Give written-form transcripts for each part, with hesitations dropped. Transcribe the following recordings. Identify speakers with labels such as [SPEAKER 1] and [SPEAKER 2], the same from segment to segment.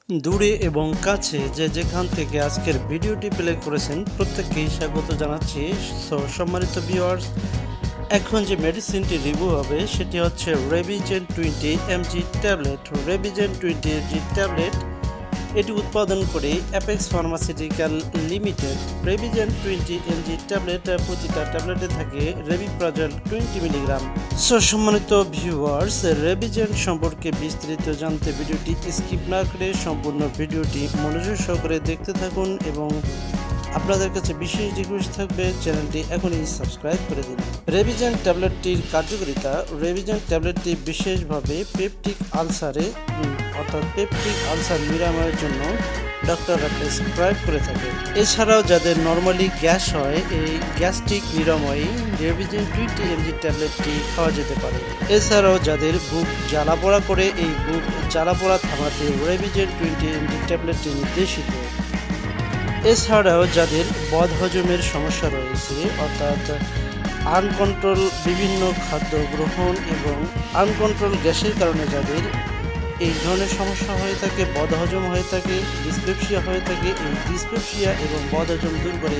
[SPEAKER 1] দূরে এবং কাছে যে যেখান থেকে আজকের ভিডিওটি প্লে করেছেন প্রত্যেককেই স্বাগত জানাচ্ছি। সো সম্মানিত ভিউয়ার্স, এখন যে মেডিসিনটি রিভিউ হবে সেটি হচ্ছে রেভিজেন 20 mg ট্যাবলেট। রেভিজেন 20 mg ট্যাবলেট এটি উৎপাদন করে অ্যাপেক্স ফার্মাসিউটিক্যাল লিমিটেড। রেভিজেন 20 mg ট্যাবলেট, প্রতিটা ট্যাবলেটে থাকে রেভিপ্রাজল 20 মিলিগ্রাম। সো সম্মানিত ভিউয়ার্স, রেভিজেন সম্পর্কে বিস্তারিত জানতে ভিডিওটি স্কিপ না করে সম্পূর্ণ ভিডিওটি মনোযোগ সহকারে দেখতে থাকুন এবং আপনাদের কাছে বিশেষ রিকোয়েস্ট থাকবে চ্যানেলটি এখনই সাবস্ক্রাইব করে দিন। রেভিজেন ট্যাবলেটটির কার্যকারিতা। রেভিজেন ট্যাবলেটটি বিশেষভাবে পেপটিক আলসার নিরাময়ের জন্য ডক্টররা প্রেসক্রাইব করে থাকে। এছাড়াও যাদের নর্মালি গ্যাস হয়, এই গ্যাস্ট্রিক নিরাময়ে রেভিজেন 20 mg ট্যাবলেটটি খাওয়া যেতে পারে। এছাড়াও যাদের বুক জ্বালাপোড়া করে, এই বুক জ্বালাপোড়া থামাতে রেভিজেন 20 mg ট্যাবলেটটি নির্দেশিত। এছাড়াও যাদের বদহজমের সমস্যা রয়েছে, অর্থাৎ আনকন্ট্রোল বিভিন্ন খাদ্য গ্রহণ এবং আনকন্ট্রোল গ্যাসের কারণে যাদের এই ধরনের সমস্যা হয়ে থাকে, বদহজম হয়ে থাকে, ডিসপেপসিয়া হয়ে থাকে, এই ডিসপেপসিয়া এবং বদহজম দূর করে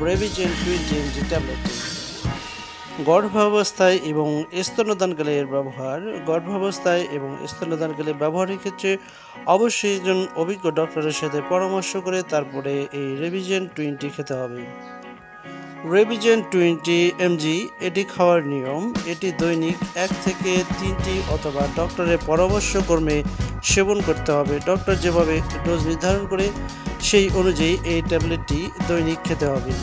[SPEAKER 1] রেভিজেন 20 mg ট্যাবলেটটি। গর্ভাবস্থায় এবং স্তন্যদানকালে এর ব্যবহার। গর্ভাবস্থায় এবং স্তন্যদানকালে ব্যবহারের ক্ষেত্রে অবশ্যই একজন অভিজ্ঞ ডক্টরের সাথে পরামর্শ করে তারপরে এই রেভিজেন 20 খেতে হবে। রেভিজেন 20 mg এটি খাওয়ার নিয়ম। এটি দৈনিক 1 থেকে 3টি অথবা ডক্টরের পরামর্শক্রমে সেবন করতে হবে। ডক্টর যেভাবে ডোজ নির্ধারণ করে সেই অনুযায়ী এই ট্যাবলেটটি দৈনিক খেতে হবে।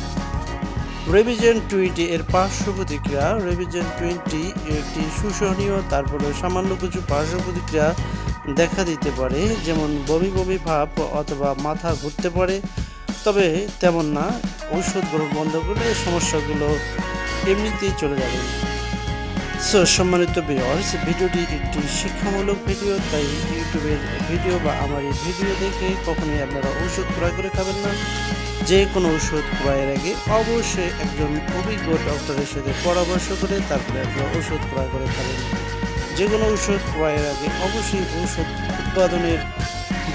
[SPEAKER 1] রেভিজেন 20 এর পার্শ্ব প্রতিক্রিয়া। রেভিজেন 20 একটি সুসহনীয়, তারপরে সামান্য কিছু পার্শ্ব প্রতিক্রিয়া দেখা দিতে পারে, যেমন বমি বমি ভাব অথবা মাথা ঘুরতে পারে, তবে তেমন না। ঔষধ গ্রহণ বন্ধ করলে সমস্যাগুলো এমনিতেই চলে যাবে। সো সম্মানিত ভিউয়ার্স, ভিডিওটি একটি শিক্ষামূলক ভিডিও, তাই ইউটিউবের ভিডিও বা আমার এই ভিডিও দেখে কখনোই আপনারা ঔষধ ক্রয় করে খাবেন না। যে কোনো ওষুধ ক্রয়ের আগে অবশ্যই একজন অভিজ্ঞ ডক্টরের সাথে পরামর্শ করে তারপরে আপনারা ওষুধ ক্রয় করে খাবেন। যে কোনো ওষুধ ক্রয়ের আগে অবশ্যই ওষুধ উৎপাদনের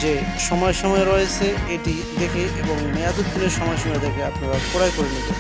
[SPEAKER 1] যে সময়সীমা রয়েছে এটি দেখে এবং মেয়াদ উত্তীর্ণের সময়সীমা দেখে আপনারা ক্রয় করে নেবেন।